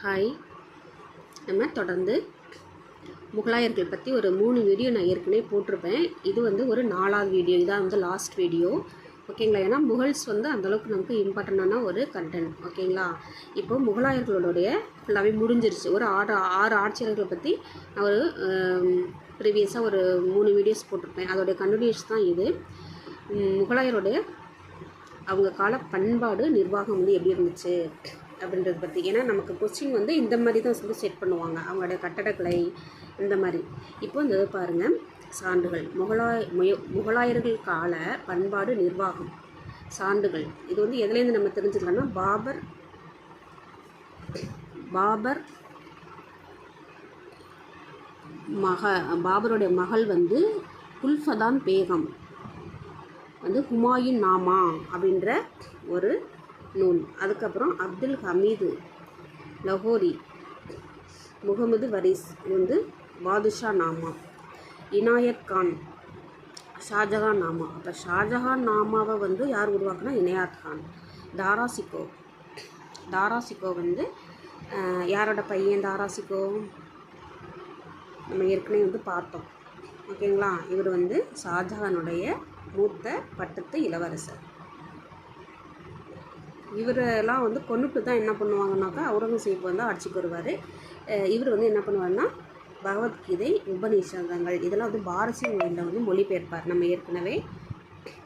Hi. நம்ம தொடர்ந்து முகலாயர்கள் பற்றி ஒரு 3 வீடியோ நான் ஏற்கனவே போட்டிருப்பேன். இது ஒரு 4வது வீடியோ. இதான் லாஸ்ட் வீடியோ. ஓகேங்களா? ஏன்னா முகல்ஸ் அந்தளவுக்கு நமக்கு இம்பார்ட்டண்டான ஒரு கண்டென்ட். ஓகேங்களா? இப்போது முகலாயர்களுடைய ஃபுல்லாகவே முடிஞ்சிருச்சு. ஒரு 6 ஆட்சியர்களை பற்றி நான் ஒரு ப்ரீவியஸாக ஒரு 3 வீடியோஸ் போட்டிருப்பேன். அதோடைய கண்டினியூஸ் தான் இது. முகலாயருடைய அவங்க கால பண்பாடு நிர்வாகம் எப்படி இருந்துச்சு அப்படின்றத பற்றி. ஏன்னா நமக்கு கொஸ்டின் இந்த மாதிரி தான் செட் பண்ணுவாங்க, அவங்களுடைய கட்டடக்கலை இந்த மாதிரி. இப்போ இந்த பாருங்கள், சான்றுகள். முகலாயர்கள் கால பண்பாடு நிர்வாகம் சான்றுகள். இது எதுலேருந்து நம்ம தெரிஞ்சுக்கலாம்னா, பாபருடைய மகள் குல்ஃபதான் பேகம் ஹுமாயூன் நாமா அப்படின்ற ஒரு நூல். அதுக்கப்புறம் அப்துல் ஹமீது லஹோரி, முகமது வரிஸ் பாதுஷா நாமா, இனாயத் கான் ஷாஜஹான் நாமா. அப்போ ஷாஜஹான் நாமாவை யார் உருவாக்குனா? இனாயத் கான். தாராசிகோ யாரோட பையன்? தாராசிகோ நம்ம ஏற்கனவே பார்த்தோம். ஓகேங்களா? இவர் ஷாஜஹானுடைய மூத்த பட்டத்து இளவரசர். இவரெல்லாம் கொன்னுட்டு தான் என்ன பண்ணுவாங்கன்னாக்கா, அவுரங்கசீப் ஆட்சிக்கு வருவார். இவர் என்ன பண்ணுவார்னா, பகவத்கீதை, உபநிஷதங்கள் இதெல்லாம் பாரசி மொழியில் மொழிபெயர்ப்பார். நம்ம ஏற்கனவே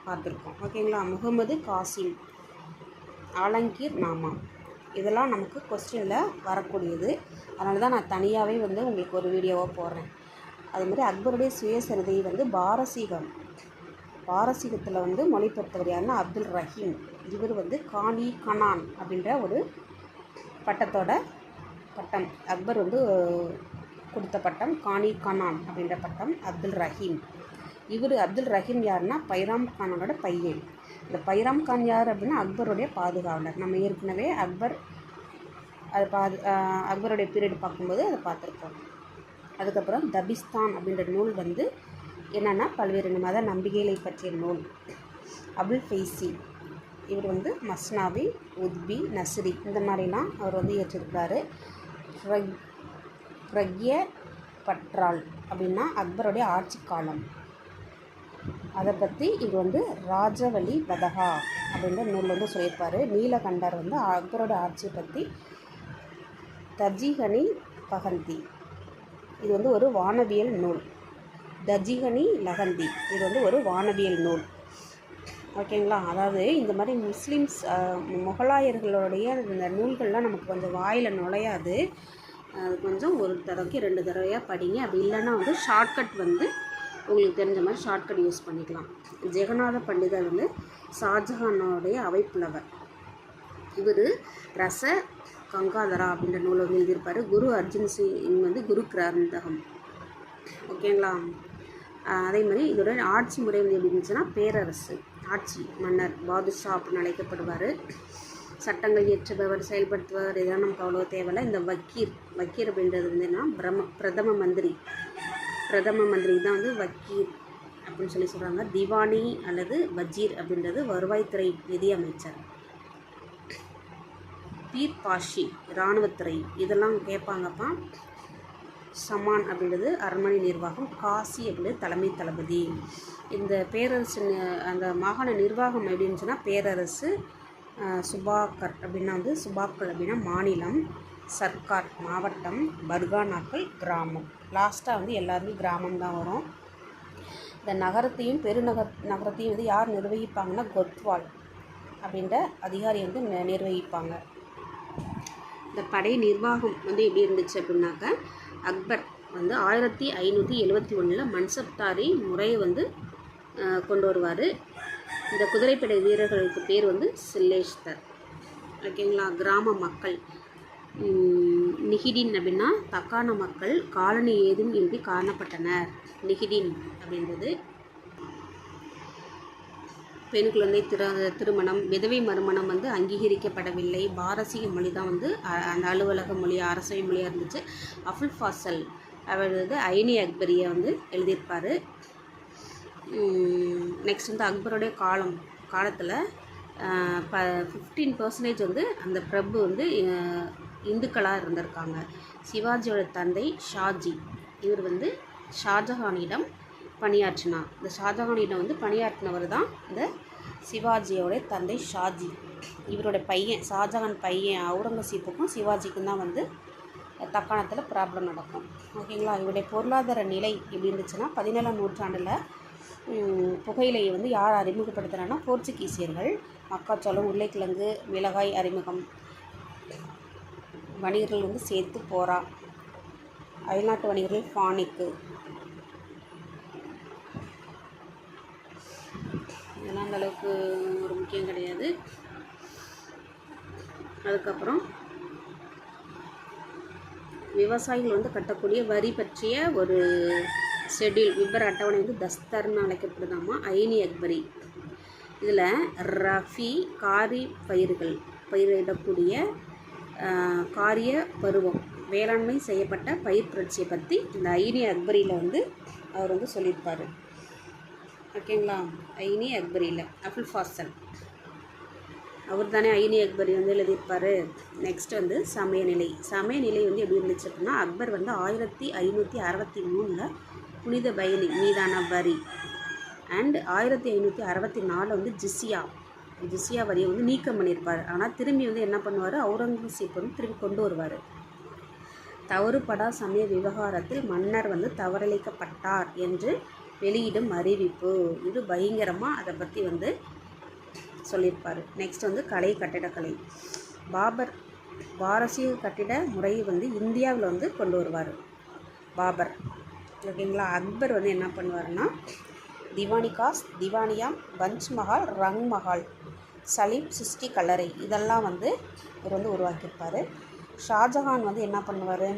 பார்த்துருக்கோம். ஓகேங்களா? முகமது காசிம், ஆலங்கீர் நாமா, இதெல்லாம் நமக்கு கொஸ்டினில் வரக்கூடியது. அதனால தான் நான் தனியாகவே உங்களுக்கு ஒரு வீடியோவாக போடுறேன். அதுமாதிரி அக்பருடைய சுயசரிதை பாரசீகத்தில் மொழிபெயர்த்தவர் யாருன்னா அப்துல் ரஹீம். இவர் கானி கனான் அப்படின்ற ஒரு பட்டம். அக்பர் கொடுத்த பட்டம் கானி கனான் அப்படின்ற பட்டம் அப்துல் ரஹீம். அப்துல் ரஹீம் யாருன்னா பைராம் கானோட பையன். இந்த பைராம் கான் யார் அப்படின்னா அக்பருடைய பாதுகாவலர். நம்ம ஏற்கனவே அக்பருடைய பீரியட் பார்க்கும்போது அதை பார்த்துருக்கோம். அதுக்கப்புறம் தபிஸ்தான் அப்படின்ற நூல் என்னென்னா பல்வேறு மத நம்பிக்கைகளை பற்றிய நூல். அபுல் ஃபைசி இவர் மஸ்னாவி, உத்பி, நஸ்ரி இந்த மாதிரிலாம் அவர் இயற்றிருக்கிறாரு. பிரக்ய பட்ரால் அப்படின்னா அக்பருடைய ஆட்சி காலம், அதை பற்றி இவர் ராஜவலி பதகா அப்படின்ற நூல் சொல்லியிருப்பார். நீலகண்டர் அக்பரோட ஆட்சியை பற்றி தஜிகனி பகந்தி, இது ஒரு வானவியல் நூல். தஜிகனி லகந்தி இது ஒரு வானவியல் நூல். ஓகேங்களா? அதாவது இந்த மாதிரி முஸ்லீம்ஸ் முகலாயர்களுடைய இந்த நூல்கள்லாம் நமக்கு கொஞ்சம் வாயில் நுழையாது. அது கொஞ்சம் ஒரு தடவைக்கு 2 தடவையாக படிங்க. அப்படி இல்லைன்னா ஷார்ட்கட் உங்களுக்கு தெரிஞ்ச மாதிரி ஷார்ட்கட் யூஸ் பண்ணிக்கலாம். ஜெகநாத பண்டிதர் ஷாஜஹானோடைய அவைப்புலவர். இவர் ரச கங்காதரா அப்படின்ற நூலை எழுதியிருப்பார். குரு அர்ஜுன் சிங் குரு கிரந்தகம். ஓகேங்களா? அதே மாதிரி இதோட ஆட்சி முறை எப்படி இருந்துச்சுன்னா, பேரரசு ஆட்சி, மன்னர் பாதுஷா அப்படின்னு அழைக்கப்படுவார். சட்டங்கள் இயற்றுபவர், செயல்படுத்துபவர், இதெல்லாம் நமக்கு அவ்வளோ தேவையில்லை. இந்த வக்கீர் அப்படின்றது என்னன்னா பிரதம மந்திரி தான் வக்கீர் அப்படின்னு சொல்கிறாங்க. திவானி அல்லது வஜீர் அப்படின்றது வருவாய்த்துறை நிதி அமைச்சர். பீர்பாஷி இராணுவத்துறை இதெல்லாம் கேட்பாங்கப்பா. சமான் அப்படின்றது அரண்மனை நிர்வாகம். காசி அப்படின்றது தலைமை தளபதி. இந்த பேரரசு அந்த மாகாண நிர்வாகம் எப்படின்னு சொன்னால், பேரரசு, சுபாக்கர் அப்படின்னா சுபாக்கள் அப்படின்னா மாநிலம், சர்க்கார் மாவட்டம், பர்கானாக்கள் கிராமம். லாஸ்ட்டாக எல்லாருமே கிராமம் தான் வரும். இந்த நகரத்தையும் நகரத்தையும் யார் நிர்வகிப்பாங்கன்னா, கொத்வால் அப்படின்ற அதிகாரி நிர்வகிப்பாங்க. இந்த படை நிர்வாகம் எப்படி இருந்துச்சு அப்படின்னாக்க, அக்பர் 1571 மன்சப்தாரி முறையை கொண்டு வருவார். இந்த குதிரைப்படை வீரர்களுக்கு பேர் சில்லேஷ்தர். ஓகேங்களா? கிராம மக்கள் நிகிடின் அப்படின்னா தக்கான மக்கள் காலனி ஏதும் இன்றி காணப்பட்டனர். நிகிடின் அப்படின்றது பெண் குழந்தை திருமணம், விதவை மறுமணம் அங்கீகரிக்கப்படவில்லை. பாரசீக மொழி தான் அந்த அலுவலக மொழி, அரசவை மொழியாக இருந்துச்சு. அபுல் ஃபாசல் அவர் ஐனி அக்பரியை எழுதியிருப்பார். நெக்ஸ்ட் அக்பருடைய காலத்தில் 15% வந்து அந்த பிரபு வந்து இந்துக்களாக இருந்திருக்காங்க. சிவாஜியோட தந்தை ஷாஜி, இவர் வந்து ஷாஜஹானிடம் பணியாற்றினார். இந்த ஷாஜஹானிடம் வந்து பணியாற்றினவர் தான் இந்த சிவாஜியோட தந்தை ஷாஜி. இவரோட பையன் ஷாஜஹான் பையன் அவுரங்கசீப்புக்கும் சிவாஜிக்கும் தான் வந்து தக்காணத்தில் ப்ராப்ளம் நடக்கும். ஓகேங்களா. இவருடைய பொருளாதார நிலை எப்படி இருந்துச்சுன்னா 17ஆம் நூற்றாண்டில் புகையிலையை வந்து யார் அறிமுகப்படுத்துகிறாங்கன்னா போர்ச்சுகீசியர்கள். மக்காச்சோளம், உருளைக்கிழங்கு, மிளகாய் அறிமுகம். வணிகர்கள் வந்து சேர்த்து போரா. அயல்நாட்டு வணிகர்கள் ஃபானிக்கு. இதெல்லாம் அந்தளவுக்கு ஒரு முக்கியம் கிடையாது. அதுக்கப்புறம் விவசாயிகள் வந்து கட்டக்கூடிய வரி பற்றிய ஒரு ஷெட்யூல் விபர அட்டவணை வந்து தஸ்தர்னு அழைக்கப்படுதாமா. ஐனி அக்பரி. இதில் ரஃபி காரி பயிரிடக்கூடிய காரிய பருவம் வேளாண்மை செய்யப்பட்ட பயிர் புரட்சியை பற்றி இந்த ஐனி அக்பரியில் வந்து அவர் வந்து சொல்லியிருப்பார். ஓகேங்களா. ஐனி அக்பரியில் அபுல் ஃபாசல் அவர் தானே ஐனி அக்பரி வந்து எழுதியிருப்பார். நெக்ஸ்ட் வந்து சமயநிலை. சமயநிலை வந்து எப்படி இருந்துச்சு அப்படின்னா அக்பர் வந்து 1563 புனித பயணி மீதான வரி அண்ட் 1564 வந்து ஜிஸ்யா வரியை வந்து நீக்கம் பண்ணியிருப்பார். ஆனால் திரும்பி வந்து என்ன பண்ணுவார், அவுரங்கசீப் வந்து திரும்பி கொண்டு வருவார். தவறுபடா சமய விவகாரத்தில் மன்னர் வந்து தவறளிக்கப்பட்டார் என்று வெளியிடும் அறிவிப்பு. இது பயங்கரமாக அதை பற்றி வந்து சொல்லியிருப்பார். நெக்ஸ்ட் வந்து கட்டிடக்கலை. பாபர் பாரசீக கட்டிட முறையை வந்து இந்தியாவில் வந்து கொண்டு வருவார் பாபர். ஓகேங்களா. அக்பர் வந்து என்ன பண்ணுவார்னா திவானிகாஸ், திவானியாம், பஞ்ச் மஹால், ரங் மஹால், சலீம் சிஸ்டி கல்லறை இதெல்லாம் வந்து இவர் வந்து உருவாக்கியிருப்பார். ஷாஜஹான் வந்து என்ன பண்ணுவார்,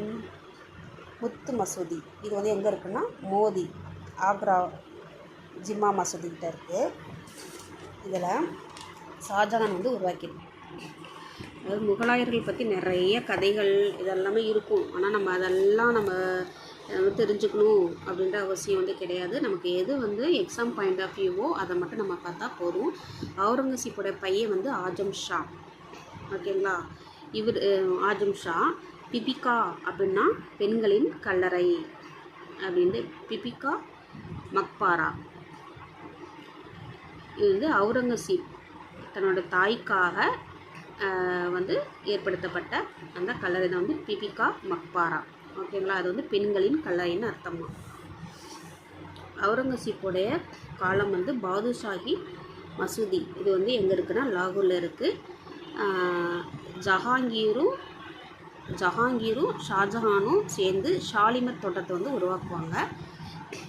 முத்து மசூதி. இது வந்து எங்கே இருக்குன்னா மோதி ஆக்ரா ஜிம்மா மசூதிக்கிட்ட இருக்குது. இதில் ஷாஜஹான் வந்து உருவாக்கியிருப்பார். அதாவது முகலாயர்கள் பற்றி நிறைய கதைகள் இதெல்லாமே இருக்கும். ஆனால் நம்ம அதெல்லாம் நம்ம தெரிஞ்சுக்கணும் அப்படின்ற அவசியம் வந்து கிடையாது. நமக்கு எது வந்து எக்ஸாம் பாயிண்ட் ஆஃப் வியூவோ அதை மட்டும் நம்ம பார்த்தா போதும். அவுரங்கசீப்போட பையன் வந்து ஆஜம் ஷா. ஓகேங்களா. இவர் ஆஜம் ஷா பிபிகா அப்படின்னா பெண்களின் கல்லறை அப்படின்ட்டு பிபிகா மக்பாரா. இது வந்து அவுரங்கசீப் தன்னோட தாய்க்காக வந்து ஏற்படுத்தப்பட்ட அந்த கல்லறை தான் வந்து பிபிகா மக்பாரா. ஓகேங்களா. அது வந்து பெண்களின் கல்லறைன்னு அர்த்தமா. அவுரங்கசீப்போடைய காலம் வந்து பாதுஷாஹி மசூதி. இது வந்து எங்கே இருக்குன்னா லாகூரில் இருக்குது. ஜஹாங்கீரும் ஷாஜஹானும் சேர்ந்து ஷாலிமர் தோட்டத்தை வந்து உருவாக்குவாங்க.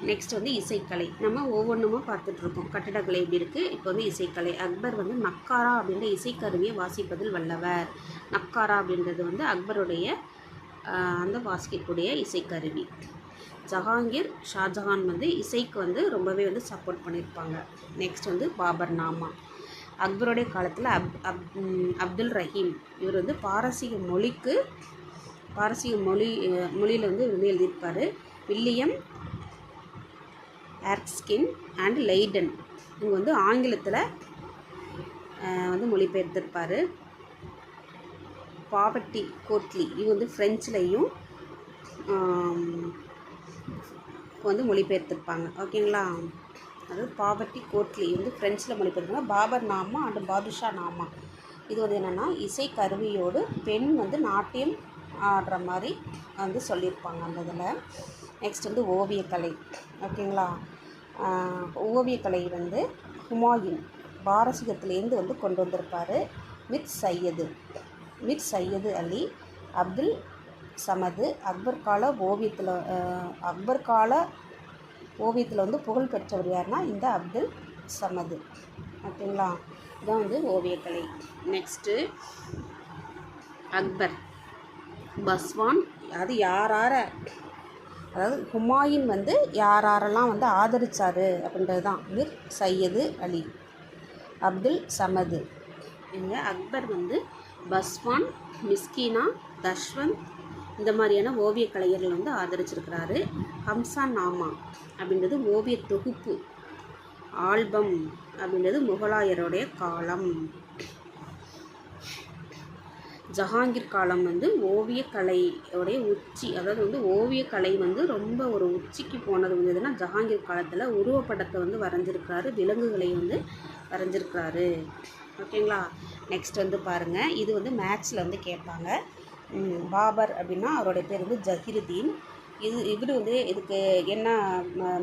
நெக்ஸ்ட் வந்து இசைக்கலை. நம்ம ஒவ்வொன்றுமா பார்த்துட்ருக்கோம். கட்டிடக்கலை எப்படி இருக்குது. இப்போ வந்து இசைக்கலை. அக்பர் வந்து நக்காரா அப்படின்ற இசைக்கருவியை வாசிப்பதில் வல்லவர். நக்காரா அப்படின்றது வந்து அக்பருடைய அந்த வாசிக்கக்கூடிய இசைக்கருவி. ஜஹாங்கீர், ஷாஜஹான் வந்து இசைக்கு வந்து ரொம்பவே வந்து சப்போர்ட் பண்ணியிருப்பாங்க. நெக்ஸ்ட் வந்து பாபர் நாமா. அக்பருடைய காலத்தில் அப்துல் ரஹீம் இவர் வந்து பாரசீக மொழியில் வந்து எழுதியிருப்பார். வில்லியம் எர்ஸ்கின் அண்ட் லெய்டன் இவங்க வந்து ஆங்கிலத்தில் வந்து மொழிபெயர்த்திருப்பார். பாவர்ட்டி கோட்லி இவங்க வந்து ஃப்ரெஞ்சுலையும் வந்து மொழிபெயர்த்திருப்பாங்க. ஓகேங்களா. அதாவது பாவர்ட்டி கோட்லி வந்து ஃப்ரெஞ்சில் மொழிபெயர்ப்பாங்க. பாபர் நாமா அண்ட் பாதுஷா நாமா இது வந்து என்னென்னா இசை கருவியோடு பெண் வந்து நாட்டியம் ஆடுற மாதிரி வந்து சொல்லியிருப்பாங்க அந்த இதில். நெக்ஸ்ட் வந்து ஓவியக்கலை. ஓகேங்களா. ஓவியக்கலை வந்து ஹுமாயூன் பாரசீகத்திலேருந்து வந்து கொண்டு வந்திருப்பார். மிர் சையது அலி, அப்துல் சமது. அக்பர் கால ஓவியத்தில் வந்து புகழ் பெற்றவர் யாருன்னா இந்த அப்துல் சமது. ஓகேங்களா. இதான் வந்து ஓவியக்கலை. நெக்ஸ்ட்டு அக்பர் பஸ்வான். அது அதாவது ஹுமாயூன் வந்து யாரெல்லாம் வந்து ஆதரித்தார் அப்படின்றது தான். மிர் சையது அலி, அப்துல் சமது. இங்கே அக்பர் வந்து பஸ்வான், மிஸ்கினா, தஷ்வந்த் இந்த மாதிரியான ஓவிய கலைஞர்கள் வந்து ஆதரிச்சிருக்கிறாரு. ஹம்சா நாமா அப்படின்றது ஓவிய தொகுப்பு ஆல்பம் அப்படின்றது முகலாயருடைய காலம். ஜஹாங்கீர் காலம் வந்து ஓவியக்கலையோடைய உச்சி, அதாவது வந்து ஓவியக்கலை வந்து ரொம்ப ஒரு உச்சிக்கு போனது வந்து எதுனா ஜஹாங்கீர் காலத்தில் உருவப்படத்தை வந்து வரைஞ்சிருக்கிறாரு, விலங்குகளை வந்து வரைஞ்சிருக்கிறாரு. ஓகேங்களா. நெக்ஸ்ட் வந்து பாருங்கள், இது வந்து மேக்ஸில் வந்து கேட்பாங்க. பாபர் அப்படின்னா அவருடைய பேர் வந்து ஜஹீருதீன். இவர் வந்து இதுக்கு என்ன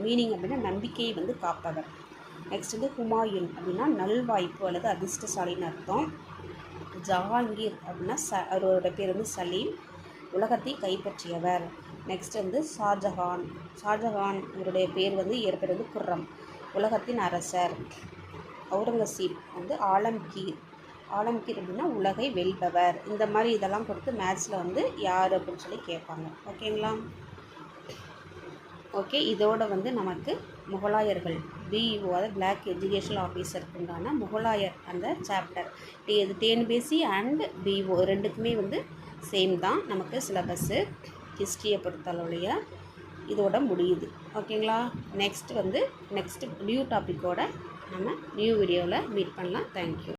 மீனிங் அப்படின்னா நம்பிக்கையை வந்து காப்பவர். நெக்ஸ்ட் வந்து ஹுமாயூன் அப்படின்னா நல்வாய்ப்பு அல்லது அதிர்ஷ்டசாலின்னு அர்த்தம். ஜஹாங்கீர் அப்படின்னா அவரோட பேர் வந்து சலீம், உலகத்தை கைப்பற்றியவர். நெக்ஸ்ட் வந்து ஷாஜஹான் இவருடைய பேர் வந்து பேர் வந்து குர்ரம், உலகத்தின் அரசர். அவுரங்கசீப் வந்து ஆலம்கீர் அப்படின்னா உலகை வெல்பவர். இந்த மாதிரி இதெல்லாம் கொடுத்து மேத்ஸில் வந்து யார் அப்படின்னு சொல்லி கேட்பாங்க. ஓகேங்களா. ஓகே, இதோட வந்து நமக்கு முகலாயர்கள் பிஇஓ அதாவது பிளாக் எஜுகேஷனல் ஆஃபீஸருக்கு உண்டான முகலாயர் அந்த சாப்டர் இது டிஎன்பிஎஸ்சி அண்ட் பிஇஓ ரெண்டுக்குமே வந்து சேம் தான் நமக்கு சிலபஸ்ஸு. ஹிஸ்ட்ரியை பொறுத்தளவுடைய இதோட முடியுது. ஓகேங்களா. நெக்ஸ்ட் நியூ டாப்பிக்கோட நம்ம நியூ வீடியோவில் மீட் பண்ணலாம். தேங்க்யூ.